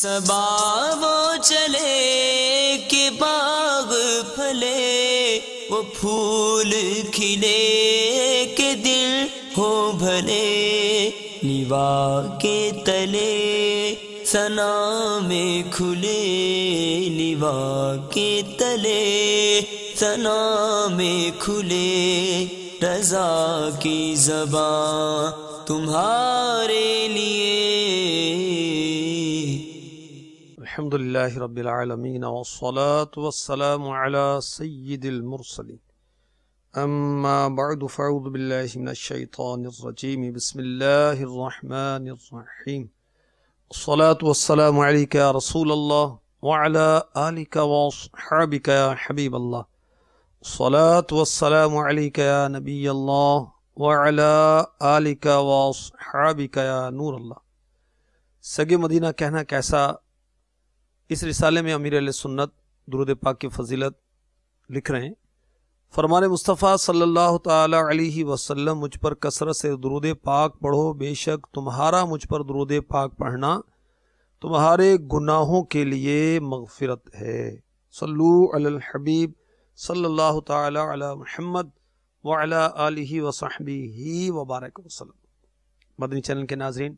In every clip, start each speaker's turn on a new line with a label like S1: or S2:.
S1: صبا وہ چلے کہ باغ پھلے، وہ پھول کھلے کہ دل ہو بھلے، لیوا کے تلے ثنا میں کھلے، لیوا کے تلے ثنا میں کھلے، رضا کی زبان تمہارے لیے۔
S2: الحمدللہ رب العالمین والصلاة والسلام علی سید المرسلین، اما بعد فاعوذ باللہ من الشیطان الرجیم، بسم اللہ الرحمن الرحیم، الصلاة والسلام علیک یا رسول اللہ وعلی آلک واصحابک یا حبیب اللہ، الصلاة والسلام علیک یا نبی اللہ وعلی آلک واصحابک یا نور اللہ۔ سگ مدینہ کہنا کیسا، اس رسالے میں امیر اہل سنت درود پاک کی فضیلت لکھ رہے ہیں۔ فرمان مصطفیٰ صلی اللہ تعالی علیہ وسلم، مجھ پر کثرت سے درود پاک پڑھو، بے شک تمہارا مجھ پر درود پاک پڑھنا تمہارے گناہوں کے لیے مغفرت ہے۔ صلو علی الحبیب صلی اللہ تعالی علی محمد وعلی آلہ وصحبہ وبارک وسلم۔ مدنی چینل کے ناظرین،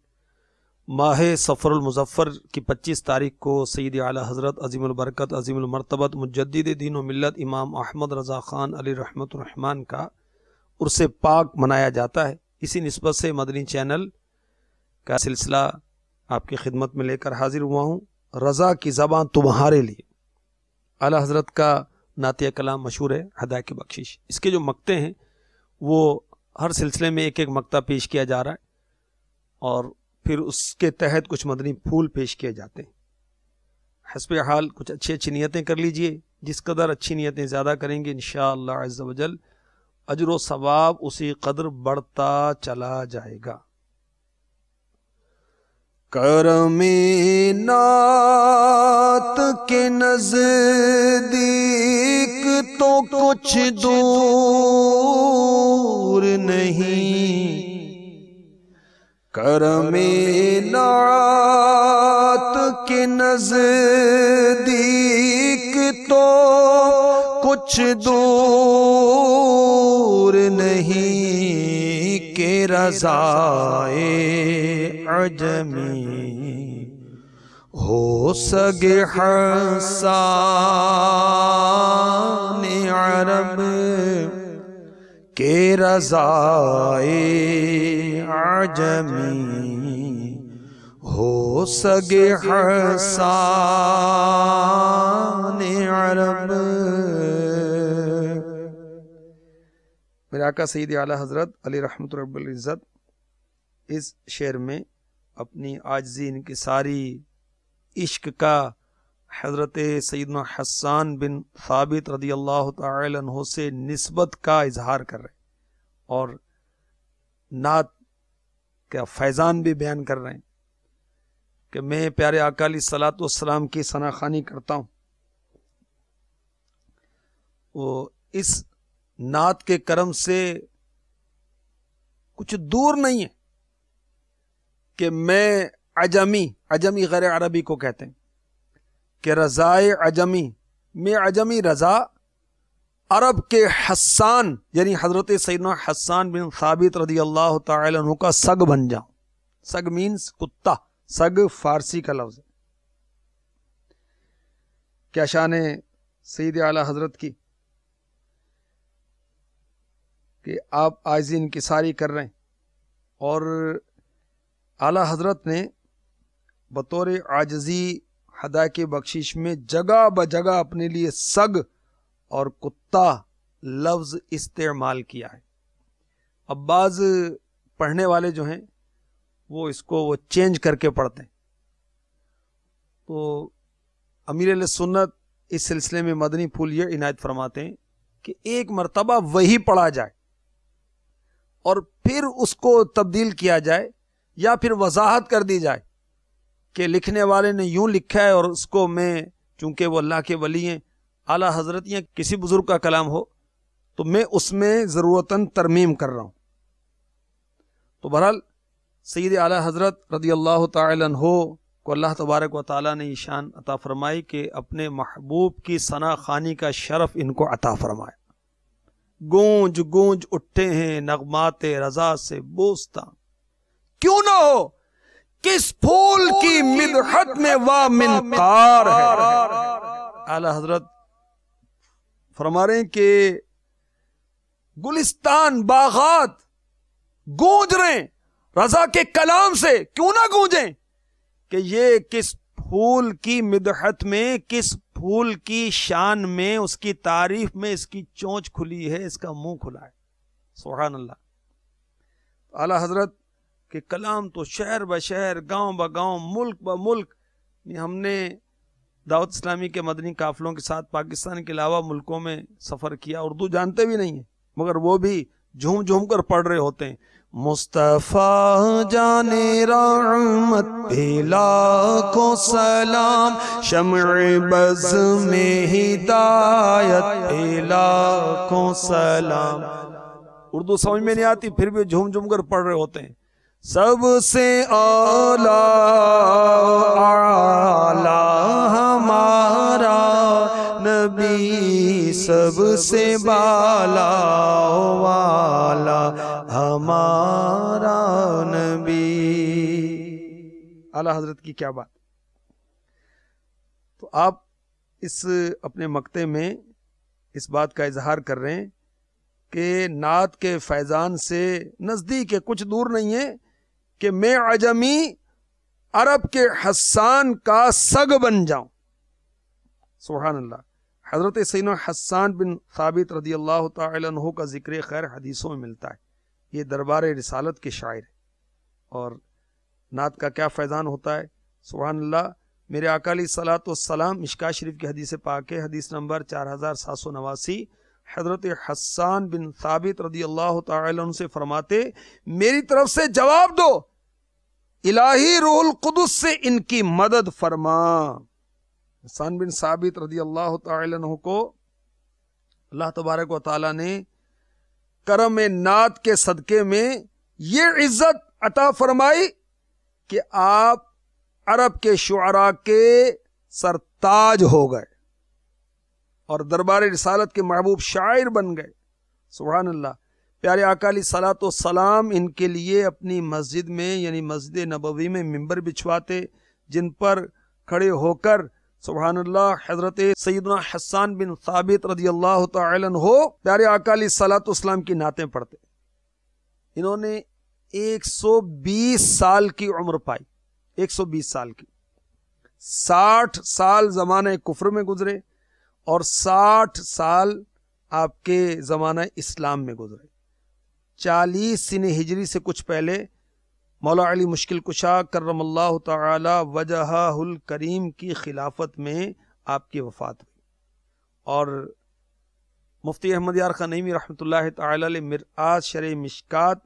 S2: ماہ صفر المظفر کی 25 تاریخ کو سید اعلیٰ حضرت عظیم البرکت عظیم المرتبت مجدد دین و ملت امام احمد رضا خان علیہ رحمۃ الرحمن کا عرس پاک منایا جاتا ہے۔ اسی نسبت سے مدنی چینل کا سلسلہ آپ کی خدمت میں لے کر حاضر ہوا ہوں، رضا کی زبان تمہارے لیے۔ اعلیٰ حضرت کا نعتیہ کلام مشہور ہے، ہدایہ کی بخشش۔ اس کے جو مقطع ہیں وہ ہر سلسلے میں ایک ایک مقطع پیش کیا جا رہا ہے، اور پھر اس کے تحت کچھ مدنی پھول پیش کیے جاتے ہیں۔ حسب حال کچھ اچھی اچھی نیتیں کر لیجئے، جس قدر اچھی نیتیں زیادہ کریں گے انشاءاللہ عز و جل اجر و ثواب اسی قدر بڑھتا چلا جائے گا۔ کرم نعت کے نزدیک تو کچھ دور نہیں، کرم نعت کے نزدیک تو کچھ دور نہیں، کہ رضائے عجمی ہو سگ حسان عرب، کہ رضائے عجمی ہو سگ حسان عرب۔ میرے آقا سید اعلیٰ حضرت علی رحمت رب العزت اس شعر میں اپنی عاجزی انکساری عشق کا حضرت سیدنا حسان بن ثابت رضی اللہ تعالی عنہ سے نسبت کا اظہار کر رہے ہیں، اور نعت کا فیضان بھی بیان کر رہے ہیں کہ میں پیارے آقا علیہ الصلوۃ والسلام کی ثنا خوانی کرتا ہوں۔ وہ اس نعت کے کرم سے کچھ دور نہیں ہے کہ میں عجمی غیر عربی کو کہتے ہیں کہ رضائے عجمی، میں عجمی رضا عرب کے حسان یعنی حضرت سیدنا حسان بن ثابت رضی اللہ تعالی عنہ کا سگ بن جاؤں۔ سگ مینز کتا، سگ فارسی کا لفظ ہے۔ کیا شان ہے سید اعلیٰ حضرت کی کہ آپ عاجزی انکساری کر رہے ہیں، اور اعلیٰ حضرت نے بطور عاجزی ہدایہ کی بخشش میں جگہ بجگہ اپنے لیے سگ اور کتا لفظ استعمال کیا ہے۔ اب بعض پڑھنے والے جو ہیں وہ اس کو چینج کر کے پڑھتے ہیں، تو امیر اہل سنت اس سلسلے میں مدنی پھول یہ عنایت فرماتے ہیں کہ ایک مرتبہ وہی پڑھا جائے اور پھر اس کو تبدیل کیا جائے، یا پھر وضاحت کر دی جائے کہ لکھنے والے نے یوں لکھا ہے، اور اس کو میں چونکہ وہ اللہ کے ولی ہیں، اعلیٰ حضرت یا کسی بزرگ کا کلام ہو تو میں اس میں ضرورتاً ترمیم کر رہا ہوں۔ تو بہرحال سید اعلیٰ حضرت رضی اللہ تعالی عنہ کو اللہ تبارک و تعالیٰ نے یہ شان عطا فرمائی کہ اپنے محبوب کی ثنا خوانی کا شرف ان کو عطا فرمایا۔ گونج گونج اٹھتے ہیں نغمات رضا سے بوستاں، کیوں نہ ہو کس پھول کی مدحت میں وا منقار ہے۔ اعلی حضرت فرما رہے ہیں کہ گلستان باغات گونج رہے ہیں رضا کے کلام سے، کیوں نہ گونجیں کہ یہ کس پھول کی مدحت میں، کس پھول کی شان میں، اس کی تعریف میں اس کی چونچ کھلی ہے، اس کا منہ کھلا ہے۔ سبحان اللہ۔ اعلی حضرت کہ کلام تو شہر بہ شہر، گاؤں بہ گاؤں، ملک بہ ملک، ہم نے دعوت اسلامی کے مدنی قافلوں کے ساتھ پاکستان کے علاوہ ملکوں میں سفر کیا، اردو جانتے بھی نہیں ہیں مگر وہ بھی جھوم جھوم کر پڑھ رہے ہوتے ہیں۔ مصطفیٰ جان رحمت پہ لاکھوں سلام، شمع بز میں ہدایت پہ لاکھوں سلام۔ اردو سمجھ میں نہیں آتی پھر بھی جھوم جھوم کر پڑھ رہے ہوتے ہیں۔ سب سے اعلیٰ ہمارا نبی، سب سے بالا والا ہمارا نبی۔ اعلیٰ حضرت کی کیا بات۔ تو آپ اس اپنے مقطع میں اس بات کا اظہار کر رہے ہیں کہ نعت کے فیضان سے نزدیک ہے، کچھ دور نہیں ہے کہ میں عجمی عرب کے حسان کا سگ بن جاؤں۔ سبحان اللہ۔ حضرت سیدنا حسان بن ثابت رضی اللہ تعالی عنہ کا ذکر خیر حدیثوں میں ملتا ہے۔ یہ دربار رسالت کے شاعر ہے، اور نعت کا کیا فیضان ہوتا ہے۔ سبحان اللہ۔ میرے آقا علیہ الصلوۃ والسلام، مشکاۃ شریف کی حدیث پاک ہے، حدیث نمبر 4789، حضرت حسان بن ثابت رضی اللہ تعالی عنہ سے فرماتے، میری طرف سے جواب دو، الہی روح القدس سے ان کی مدد فرما۔ حسان بن ثابت رضی اللہ تعالی عنہ کو اللہ تبارک و تعالی نے کرم نعت کے صدقے میں یہ عزت عطا فرمائی کہ آپ عرب کے شعراء کے سرتاج ہو گئے اور دربار رسالت کے محبوب شاعر بن گئے۔ سبحان اللہ۔ پیارے آقا علیہ الصلوۃ والسلام ان کے لیے اپنی مسجد میں یعنی مسجد نبوی میں ممبر بچھواتے، جن پر کھڑے ہو کر سبحان اللہ حضرت سیدنا حسان بن ثابت رضی اللہ تعالی عنہ پیارے آقا علیہ الصلوۃ والسلام کی نعتیں پڑھتے۔ انہوں نے 120 سال کی عمر پائی، 120 سال کی۔ 60 سال زمانہ کفر میں گزرے اور 60 سال آپ کے زمانہ اسلام میں گزرے۔ 40 سن ہجری سے کچھ پہلے مولا علی مشکل کشا کرم اللہ تعالی وجہہ الکریم کی خلافت میں آپ کی وفات ہوئی، اور مفتی احمد یار خان نعیمی رحمۃ اللہ تعالی علیہ مرآت شرح مشکات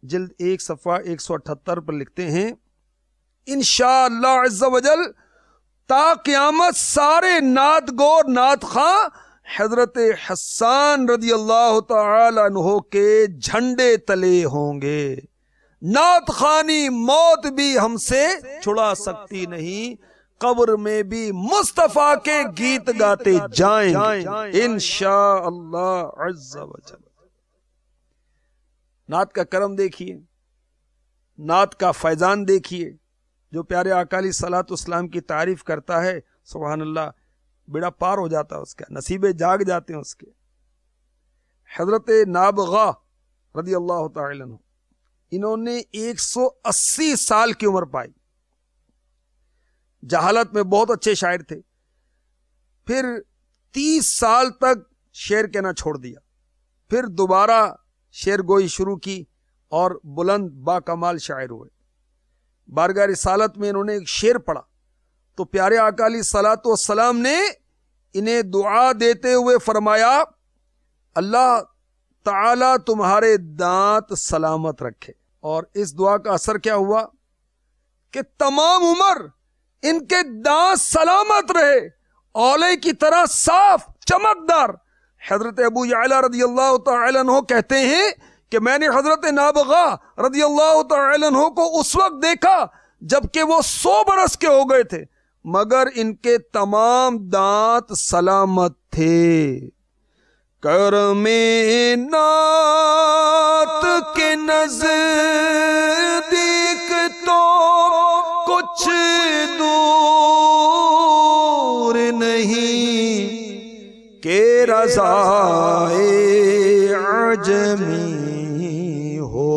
S2: جلد 1 صفحہ 178 پر لکھتے ہیں، انشاءاللہ عز و جل تا قیامت سارے نعت گور نعت خواں حضرت حسان رضی اللہ تعالی عنہ کے جھنڈے تلے ہوں گے۔ نعت خوانی موت بھی ہم سے چھڑا سکتی نہیں، قبر میں بھی مصطفیٰ کے گیت گاتے جائیں گے انشاءاللہ عز و جل۔ نعت کا کرم دیکھیے، نعت کا فیضان دیکھیے۔ جو پیارے آقا علیہ الصلوۃ والسلام کی تعریف کرتا ہے سبحان اللہ بیڑا پار ہو جاتا ہے، اس کا نصیبے جاگ جاتے ہیں اس کے۔ حضرت نابغہ رضی اللہ تعالی عنہ، انہوں نے 180 سال کی عمر پائی۔ جہالت میں بہت اچھے شاعر تھے، پھر 30 سال تک شعر کہنا چھوڑ دیا، پھر دوبارہ شعر گوئی شروع کی اور بلند با کمال شاعر ہوئے۔ بارگاہ رسالت میں انہوں نے ایک شعر پڑھا تو پیارے آقا علیہ الصلوۃ والسلام نے انہیں دعا دیتے ہوئے فرمایا، اللہ تعالیٰ تمہارے دانت سلامت رکھے۔ اور اس دعا کا اثر کیا ہوا کہ تمام عمر ان کے دانت سلامت رہے، اولے کی طرح صاف چمکدار۔ حضرت ابو یعلا رضی اللہ تعالی عنہ کہتے ہیں کہ میں نے حضرت نابغہ رضی اللہ تعالی عنہ کو اس وقت دیکھا جبکہ وہ 100 برس کے ہو گئے تھے، مگر ان کے تمام دانت سلامت تھے۔ کرم نعت کے نزدیک تو کچھ دور نہیں کہ رضائے عجمی ہو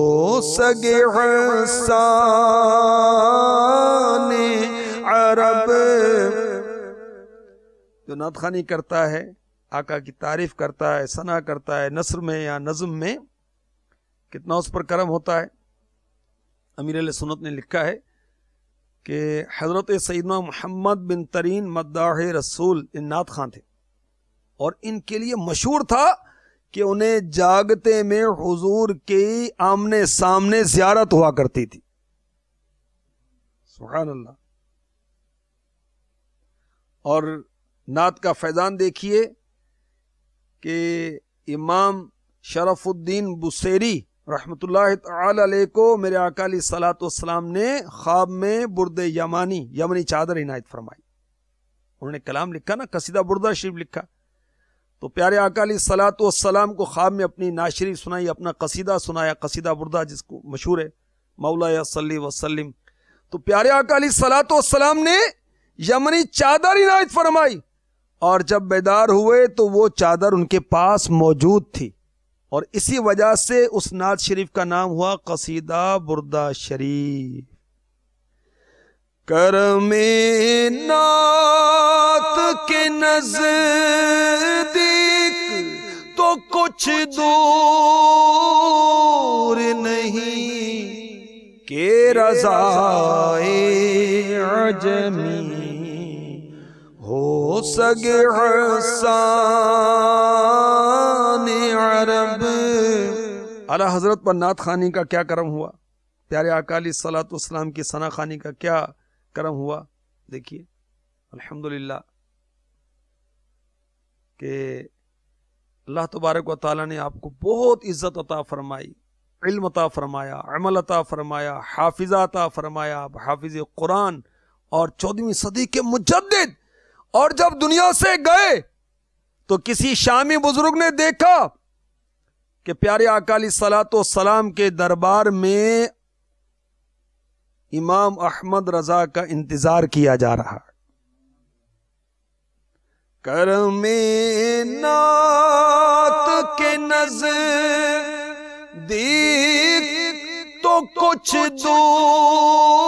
S2: سگے حسان عرب۔ جو نعت خوانی کرتا ہے، آقا کی تعریف کرتا ہے، ثنا کرتا ہے، نثر میں یا نظم میں، کتنا اس پر کرم ہوتا ہے۔ امیر اہل سنت نے لکھا ہے کہ حضرت سیدنا محمد بن ترین مداح رسول ان نعت خواں تھے، اور ان کے لیے مشہور تھا کہ انہیں جاگتے میں حضور کی آمنے سامنے زیارت ہوا کرتی تھی۔ سبحان اللہ۔ اور نعت کا فیضان دیکھیے کہ امام شرف الدین بصیری رحمۃ اللہ تعالی علیہ کو میرے آقا علیہ الصلوۃ والسلام نے خواب میں برد یمنی چادر عنایت فرمائی۔ انہوں نے کلام لکھا نا، قصیدہ بردہ شریف لکھا، تو پیارے آقا علیہ الصلوۃ والسلام کو خواب میں اپنی ناشری سنائی، اپنا قصیدہ سنایا، قصیدہ بردہ جس کو مشہور ہے، مولا صلی وسلم۔ تو پیارے آقا علیہ الصلوۃ والسلام نے یمنی چادر عنایت فرمائی، اور جب بیدار ہوئے تو وہ چادر ان کے پاس موجود تھی، اور اسی وجہ سے اس نعت شریف کا نام ہوا قصیدہ بردہ شریف۔ کرم نعت کے نزدیک تو کچھ دور نہیں کہ رضائے عجمی ہو سگے حسان عرب۔ اعلیٰ حضرت پر نعت خوانی کا کیا کرم ہوا، پیارے آقا علیہ الصلوۃ والسلام کی ثنا خوانی کا کیا کرم ہوا۔ دیکھیے الحمدللہ کہ اللہ تبارک و تعالیٰ نے آپ کو بہت عزت عطا فرمائی، علم عطا فرمایا، عمل عطا فرمایا، حافظہ عطا فرمایا، حافظ قرآن اور 14ویں صدی کے مجدد۔ اور جب دنیا سے گئے تو کسی شامی بزرگ نے دیکھا کہ پیارے آقا علیہ الصلوۃ والسلام کے دربار میں امام احمد رضا کا انتظار کیا جا رہا۔ کرم نعت کے نزدیک تو کچھ دور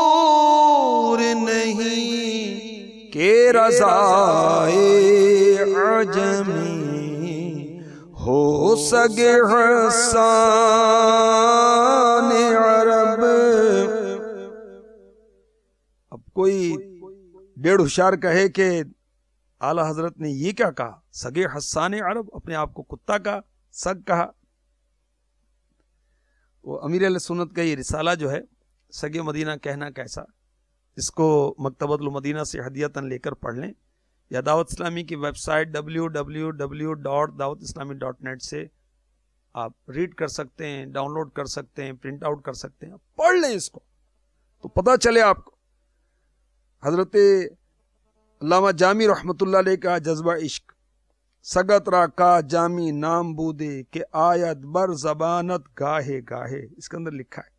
S2: نہیں کہ رضائے عجمی ہو سگے حسان عرب۔ اب کوئی ڈیڑھ ہوشیار کہے کہ اعلیٰ حضرت نے یہ کیا کہا، سگے حسان عرب، اپنے آپ کو کتا کا سگ کہا۔ وہ امیر اہل سنت کا یہ رسالہ جو ہے سگے مدینہ کہنا کیسا، اس کو مکتبۃ المدینہ سے ہدیتاً لے کر پڑھ لیں، یا دعوت اسلامی کی ویب سائٹ www.dawatislami.net سے آپ ریڈ کر سکتے ہیں، ڈاؤن لوڈ کر سکتے ہیں، پرنٹ آؤٹ کر سکتے ہیں، پڑھ لیں اس کو تو پتہ چلے آپ کو۔ حضرت علامہ جامی رحمۃ اللہ علیہ کا جذبہ عشق، سگت را کا جامی نام بودے کہ آیت بر زبانت گاہے گاہے، اس کے اندر لکھا ہے۔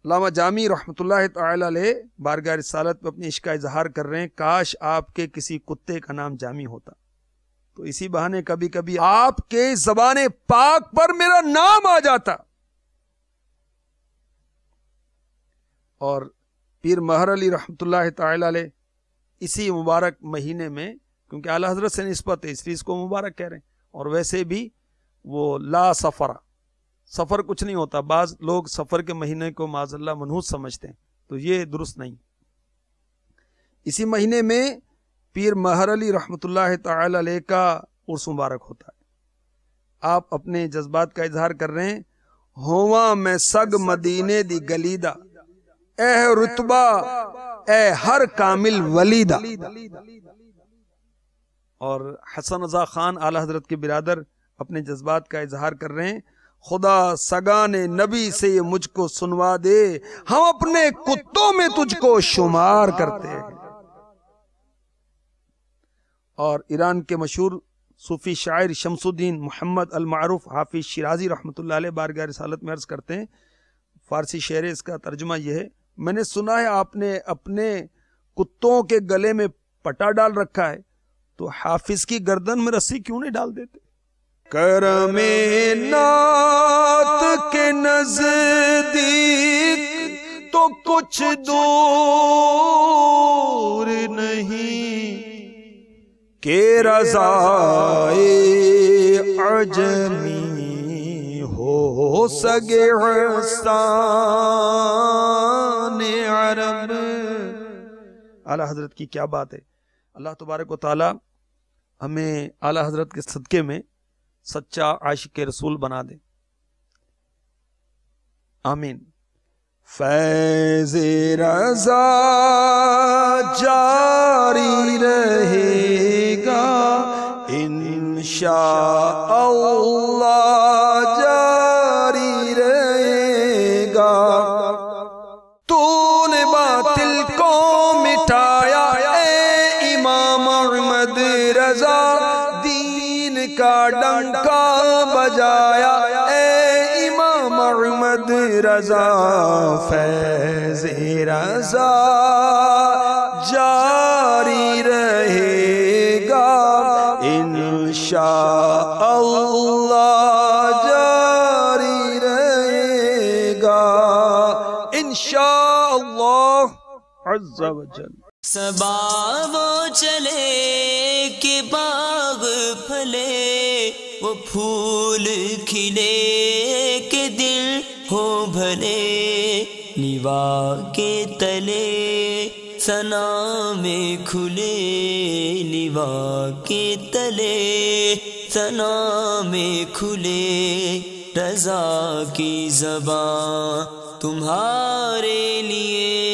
S2: علامہ جامی رحمۃ اللہ تعالی علیہ بارگاہ رسالت پہ اپنی عشق کا اظہار کر رہے ہیں، کاش آپ کے کسی کتے کا نام جامی ہوتا تو اسی بہانے کبھی کبھی آپ کے زبان پاک پر میرا نام آ جاتا۔ اور پیر مہر علی رحمۃ اللہ تعالی علیہ اسی مبارک مہینے میں، کیونکہ اعلیٰ حضرت سے نسبت ہے اس لیے اس کو مبارک کہہ رہے ہیں، اور ویسے بھی وہ لا سفر، سفر کچھ نہیں ہوتا، بعض لوگ سفر کے مہینے کو معاذ اللہ منحوس سمجھتے ہیں، تو یہ درست نہیں۔ اسی مہینے میں پیر مہر علی رحمۃ اللہ تعالی علیہ کا عرس مبارک ہوتا ہے۔ آپ اپنے جذبات کا اظہار کر رہے ہیں، ہواں میں سگ مدینے دی گلیدہ، اے رتبہ اے ہر کامل ولیدہ۔ اور حسن رضا خان اعلیٰ حضرت کے برادر اپنے جذبات کا اظہار کر رہے ہیں، خدا سگانے نبی سے یہ مجھ کو سنوا دے، ہم اپنے کتوں میں تجھ کو شمار کرتے ہیں۔ اور ایران کے مشہور صوفی شاعر شمس الدین محمد المعروف حافظ شیرازی رحمۃ اللہ علیہ بارگاہ رسالت میں عرض کرتے ہیں، فارسی شعر اس کا ترجمہ یہ ہے: میں نے سنا ہے آپ نے اپنے کتوں کے گلے میں پٹا ڈال رکھا ہے، تو حافظ کی گردن میں رسی کیوں نہیں ڈال دیتے؟ کرم نعت کے نزدیک تو کچھ دور نہیں، کہ رضائے عجمی ہو سگے حسان عرب۔ اعلیٰ حضرت کی کیا بات ہے! اللہ تبارک و تعالی ہمیں اعلیٰ حضرت کے صدقے میں سچا عاشق رسول بنا دے، آمین۔ فیض رضا جاری رہے گا انشاء اللہ، جاری رہے گا۔ تو نے باطل کو مٹایا اے امام احمد رضا، دین کا ڈنکا بجایا اے امام احمد رضا۔ فیض رضا جاری رہے گا انشاء اللہ، جاری رہے گا انشاء اللہ عز و جل۔
S1: صبا وہ چلے کہ باغ پھلے، وہ پھول کھلے کہ دل ہو بھلے، لیوا کے تلے ثنا میں کھلے، لیوا کے تلے ثنا میں کھلے، رضا کی زبان تمہارے لیے